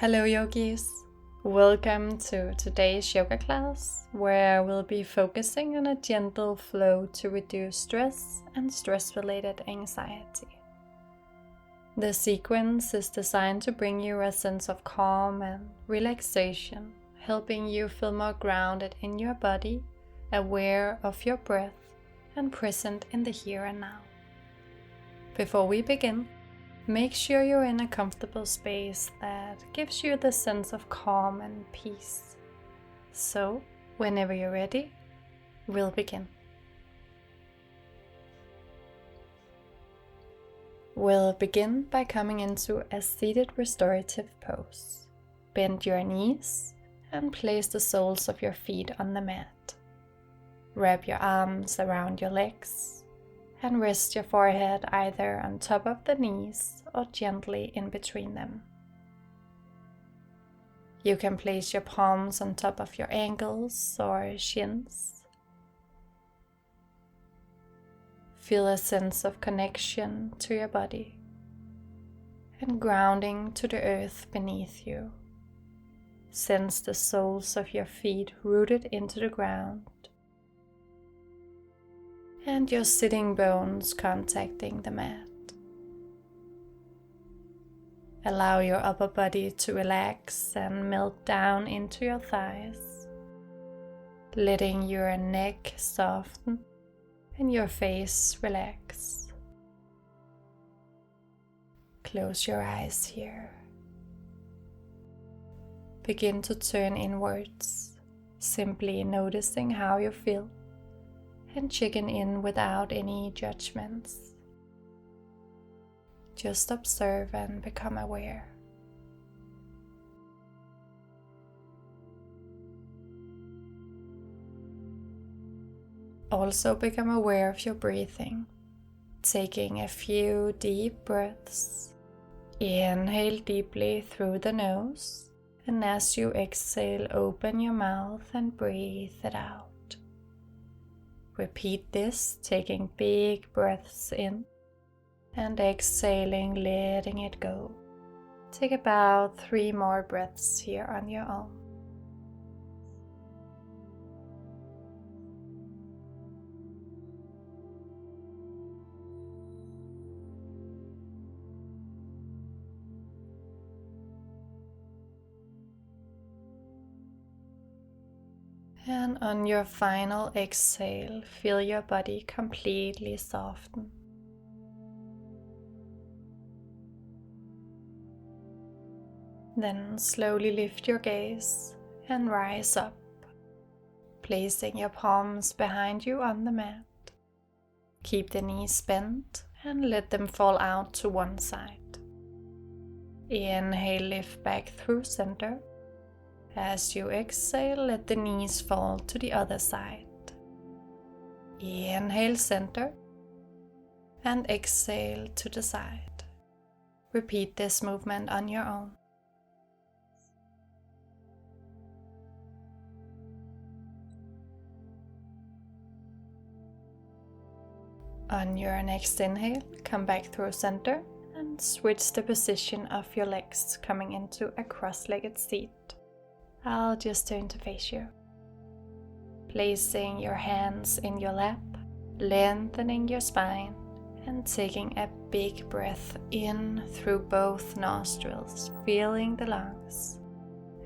Hello yogis, welcome to today's yoga class where we'll be focusing on a gentle flow to reduce stress and stress-related anxiety. The sequence is designed to bring you a sense of calm and relaxation, helping you feel more grounded in your body, aware of your breath, and present in the here and now. Before we begin, make sure you're in a comfortable space that gives you the sense of calm and peace. So, whenever you're ready, we'll begin. We'll begin by coming into a seated restorative pose. Bend your knees and place the soles of your feet on the mat. Wrap your arms around your legs and rest your forehead either on top of the knees or gently in between them. You can place your palms on top of your ankles or shins. Feel a sense of connection to your body and grounding to the earth beneath you. Sense the soles of your feet rooted into the ground and your sitting bones contacting the mat. Allow your upper body to relax and melt down into your thighs, letting your neck soften and your face relax. Close your eyes here. Begin to turn inwards, simply noticing how you feel and checking in without any judgments. Just observe and become aware. Also become aware of your breathing, taking a few deep breaths. Inhale deeply through the nose, and as you exhale, open your mouth and breathe it out. Repeat this, taking big breaths in and exhaling, letting it go. Take about 3 more breaths here on your own. And on your final exhale, feel your body completely soften. Then slowly lift your gaze and rise up, placing your palms behind you on the mat. Keep the knees bent and let them fall out to one side. Inhale, lift back through center. As you exhale, let the knees fall to the other side. Inhale, center, and exhale to the side. Repeat this movement on your own. On your next inhale, come back through center and switch the position of your legs, coming into a cross-legged seat. I'll just turn to face you. Placing your hands in your lap, lengthening your spine, and taking a big breath in through both nostrils, feeling the lungs,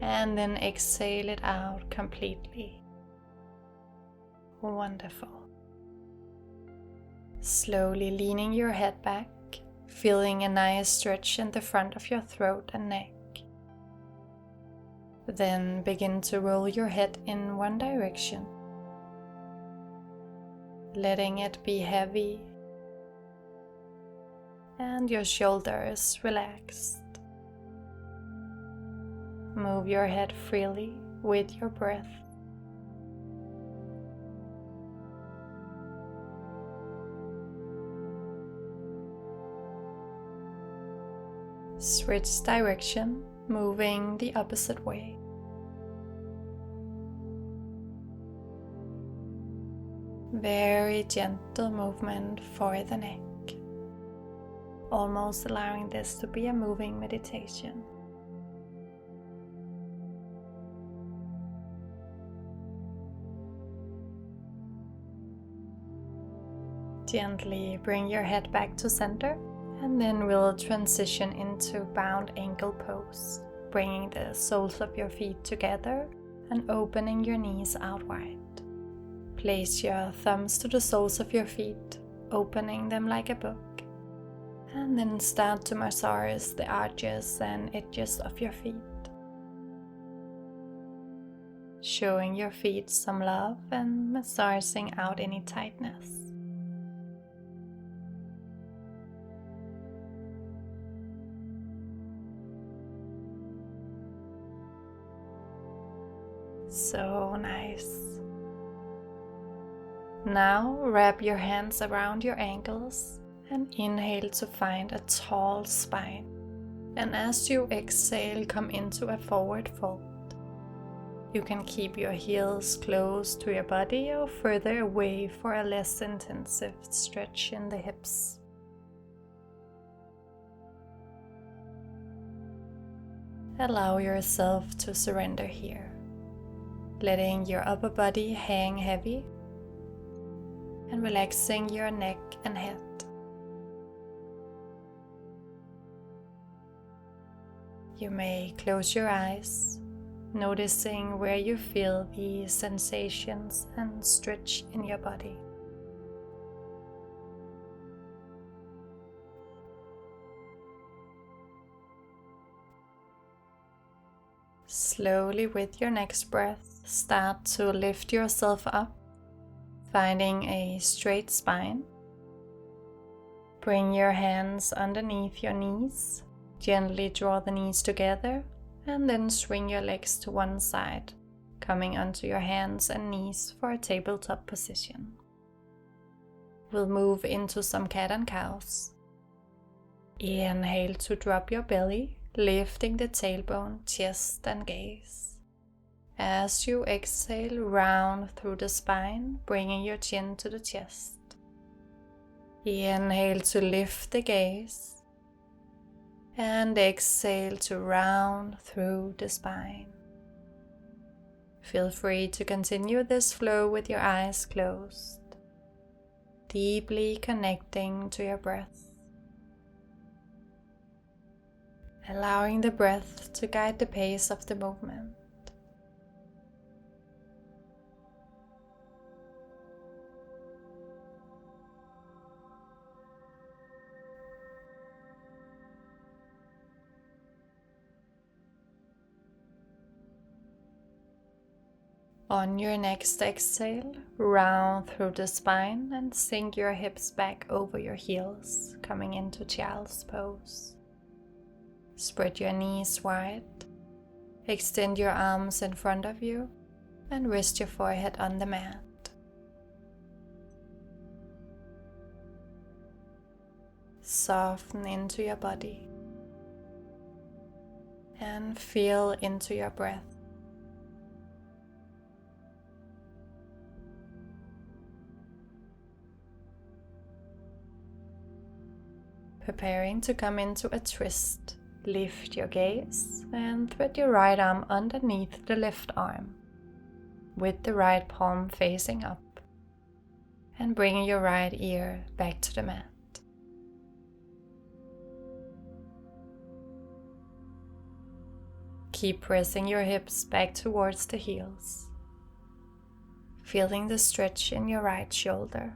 and then exhale it out completely. Wonderful. Slowly leaning your head back, feeling a nice stretch in the front of your throat and neck. Then begin to roll your head in one direction, letting it be heavy and your shoulders relaxed. Move your head freely with your breath. Switch direction, moving the opposite way. Very gentle movement for the neck. almost allowing this to be a moving meditation. Gently bring your head back to center, and then we'll transition into bound ankle pose, bringing the soles of your feet together and opening your knees out wide. Place your thumbs to the soles of your feet, opening them like a book, and then start to massage the arches and edges of your feet, showing your feet some love and massaging out any tightness. So nice. Now wrap your hands around your ankles and inhale to find a tall spine. And as you exhale, come into a forward fold. You can keep your heels close to your body or further away for a less intensive stretch in the hips. Allow yourself to surrender here, letting your upper body hang heavy and relaxing your neck and head. You may close your eyes, noticing where you feel the sensations and stretch in your body. Slowly with your next breath, start to lift yourself up, finding a straight spine. Bring your hands underneath your knees, gently draw the knees together, and then swing your legs to one side, coming onto your hands and knees for a tabletop position. We'll move into some cat and cows. Inhale to drop your belly, lifting the tailbone, chest and gaze. As you exhale, round through the spine, bringing your chin to the chest. Inhale to lift the gaze, and exhale to round through the spine. Feel free to continue this flow with your eyes closed, deeply connecting to your breath. Allowing the breath to guide the pace of the movement. On your next exhale, round through the spine and sink your hips back over your heels, coming into child's pose. Spread your knees wide, extend your arms in front of you, and rest your forehead on the mat. Soften into your body and feel into your breath. Preparing to come into a twist. Lift your gaze and thread your right arm underneath the left arm, with the right palm facing up, and bring your right ear back to the mat. Keep pressing your hips back towards the heels, feeling the stretch in your right shoulder.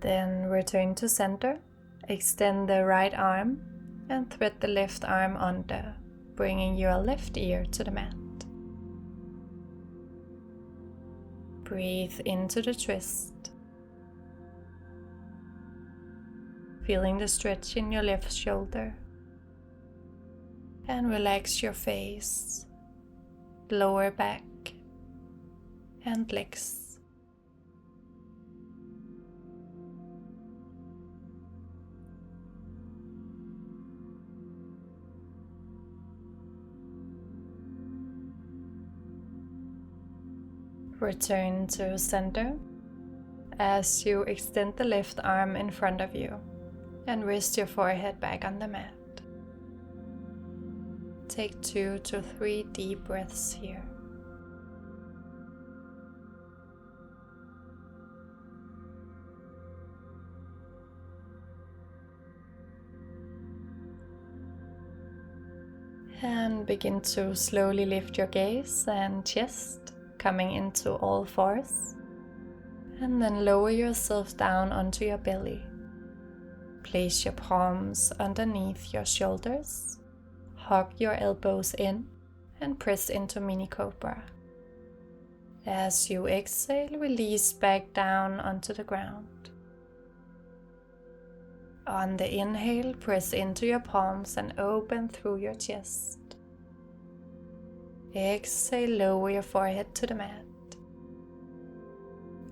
Then return to center, extend the right arm and thread the left arm under, bringing your left ear to the mat. Breathe into the twist, feeling the stretch in your left shoulder, and relax your face, lower back and legs. Return to center as you extend the left arm in front of you and rest your forehead back on the mat. Take 2 to 3 deep breaths here. And begin to slowly lift your gaze and chest, coming into all fours. And then lower yourself down onto your belly. Place your palms underneath your shoulders. Hug your elbows in and press into mini cobra. As you exhale, release back down onto the ground. On the inhale, press into your palms and open through your chest. Exhale, lower your forehead to the mat.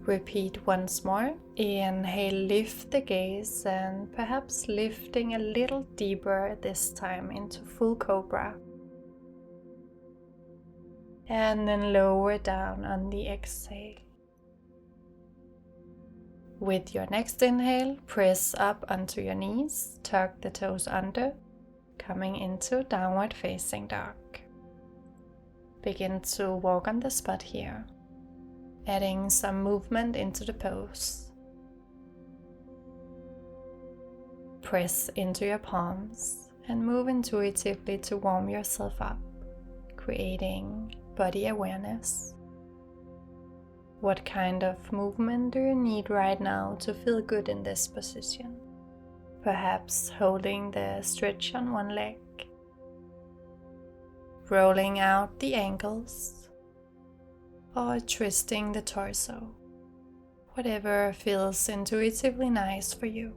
Repeat once more. Inhale, lift the gaze and perhaps lifting a little deeper this time into full cobra. And then lower down on the exhale. With your next inhale, press up onto your knees, tuck the toes under, coming into downward facing dog. Begin to walk on the spot here, adding some movement into the pose. Press into your palms and move intuitively to warm yourself up, creating body awareness. What kind of movement do you need right now to feel good in this position? Perhaps holding the stretch on one leg, rolling out the ankles, or twisting the torso. Whatever feels intuitively nice for you.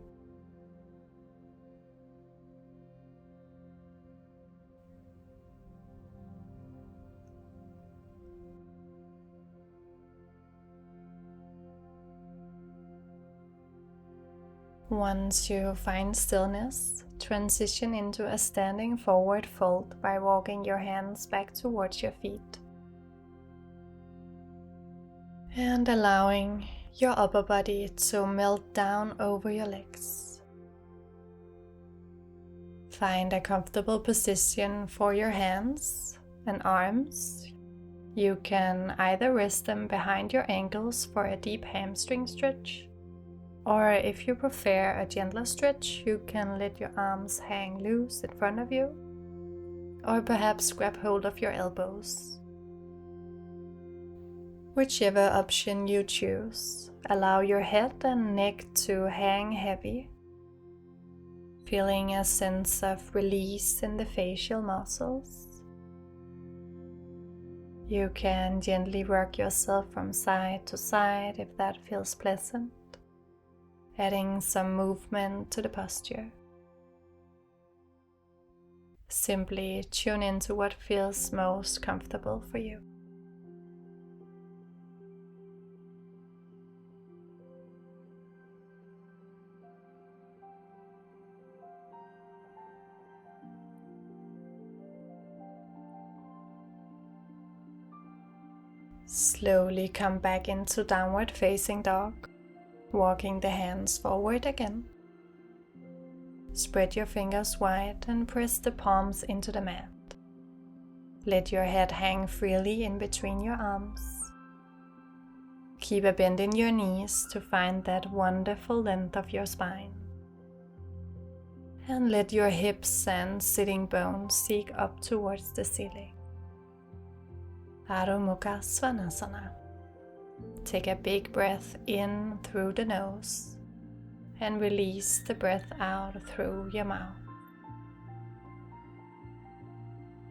Once you find stillness, transition into a standing forward fold by walking your hands back towards your feet. And allowing your upper body to melt down over your legs. Find a comfortable position for your hands and arms. You can either rest them behind your ankles for a deep hamstring stretch, or if you prefer a gentler stretch, you can let your arms hang loose in front of you, or perhaps grab hold of your elbows. Whichever option you choose, allow your head and neck to hang heavy, feeling a sense of release in the facial muscles. You can gently rock yourself from side to side if that feels pleasant, adding some movement to the posture. Simply tune into what feels most comfortable for you. Slowly come back into downward facing dog, walking the hands forward again. Spread your fingers wide and press the palms into the mat. Let your head hang freely in between your arms. Keep a bend in your knees to find that wonderful length of your spine. And let your hips and sitting bones seek up towards the ceiling. Adho Mukha Svanasana. Take a big breath in through the nose and release the breath out through your mouth.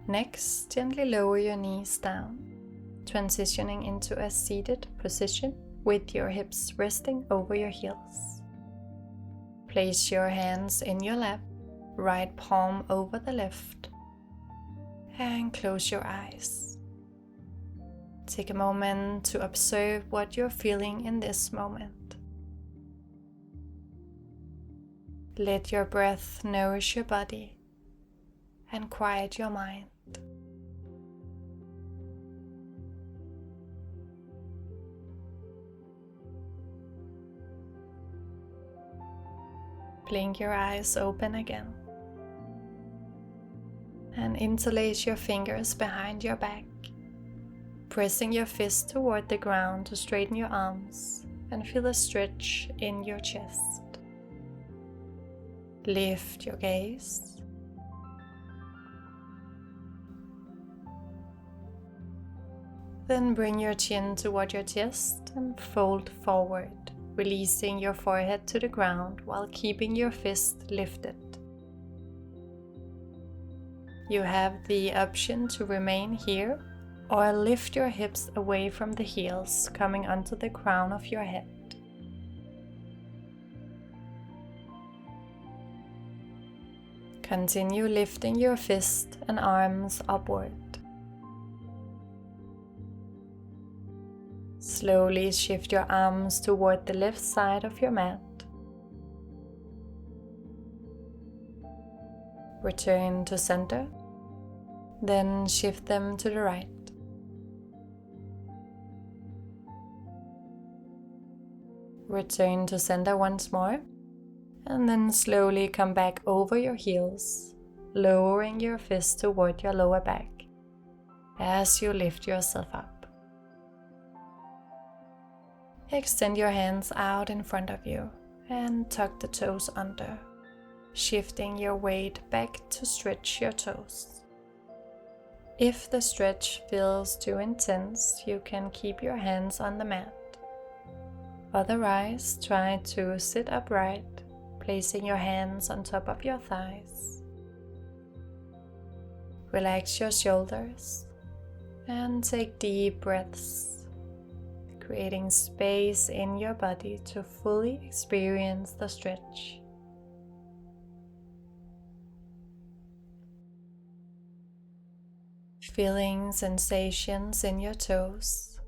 Next, gently lower your knees down, transitioning into a seated position with your hips resting over your heels. Place your hands in your lap, right palm over the left, and close your eyes. Take a moment to observe what you're feeling in this moment. Let your breath nourish your body and quiet your mind. Blink your eyes open again. And interlace your fingers behind your back, pressing your fist toward the ground to straighten your arms and feel a stretch in your chest. Lift your gaze. Then bring your chin toward your chest and fold forward, releasing your forehead to the ground while keeping your fist lifted. You have the option to remain here or lift your hips away from the heels, coming onto the crown of your head. Continue lifting your fist and arms upward. Slowly shift your arms toward the left side of your mat. Return to center, then shift them to the right. Return to center once more, and then slowly come back over your heels, lowering your fist toward your lower back as you lift yourself up. Extend your hands out in front of you and tuck the toes under, shifting your weight back to stretch your toes. If the stretch feels too intense, you can keep your hands on the mat. Otherwise, try to sit upright, placing your hands on top of your thighs. Relax your shoulders and take deep breaths, creating space in your body to fully experience the stretch. Feeling sensations in your toes,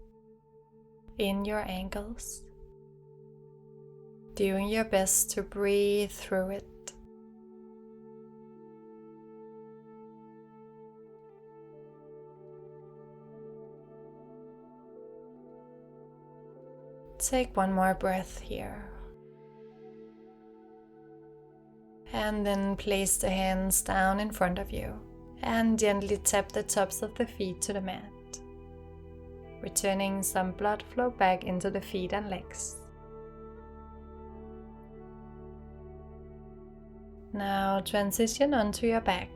in your ankles. Doing your best to breathe through it. Take one more breath here. And then place the hands down in front of you and gently tap the tops of the feet to the mat, returning some blood flow back into the feet and legs. Now transition onto your back,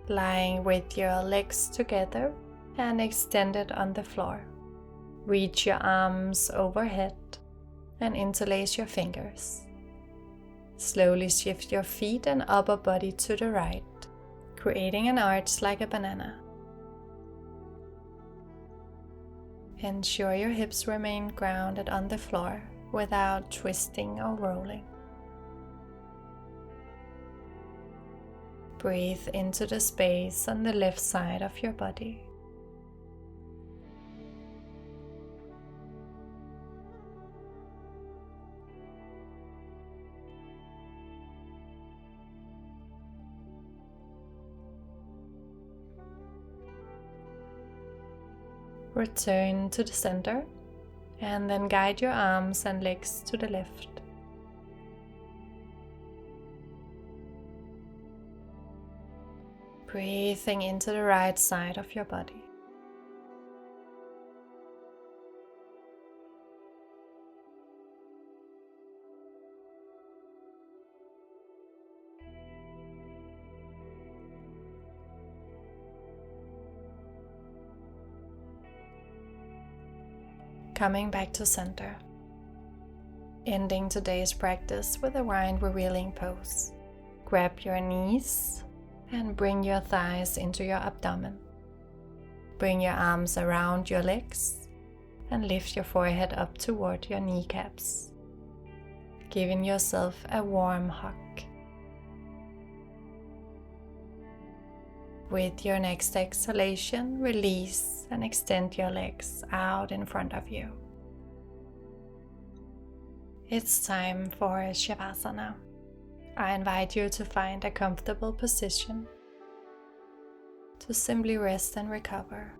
lying with your legs together and extended on the floor. Reach your arms overhead and interlace your fingers. Slowly shift your feet and upper body to the right, creating an arch like a banana. Ensure your hips remain grounded on the floor without twisting or rolling. Breathe into the space on the left side of your body. Return to the center and then guide your arms and legs to the left. Breathing into the right side of your body. Coming back to center. Ending today's practice with a round revealing pose. Grab your knees and bring your thighs into your abdomen. Bring your arms around your legs and lift your forehead up toward your kneecaps, giving yourself a warm hug. With your next exhalation, release and extend your legs out in front of you. It's time for Shavasana. I invite you to find a comfortable position to simply rest and recover.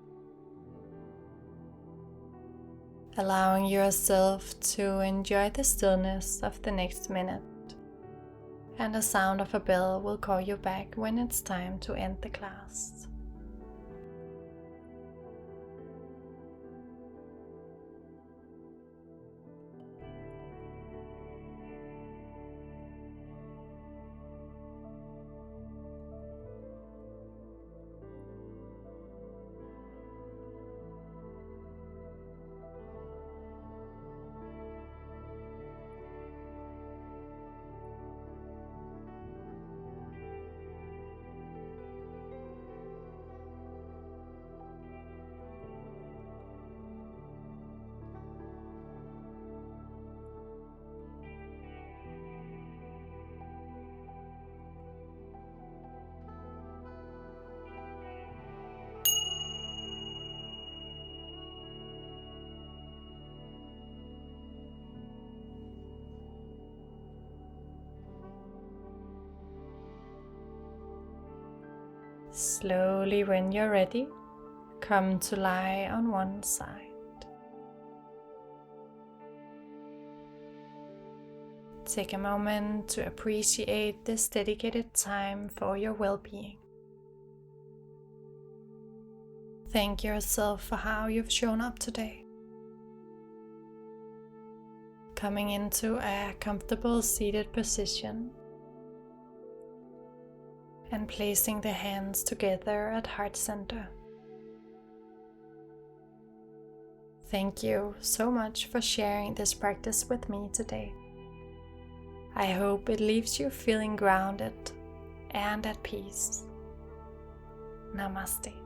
allowing yourself to enjoy the stillness of the next minute. And the sound of a bell will call you back when it's time to end the class. Slowly, when you're ready, come to lie on one side. Take a moment to appreciate this dedicated time for your well-being. Thank yourself for how you've shown up today. Coming into a comfortable seated position and placing the hands together at heart center. Thank you so much for sharing this practice with me today. I hope it leaves you feeling grounded and at peace. Namaste.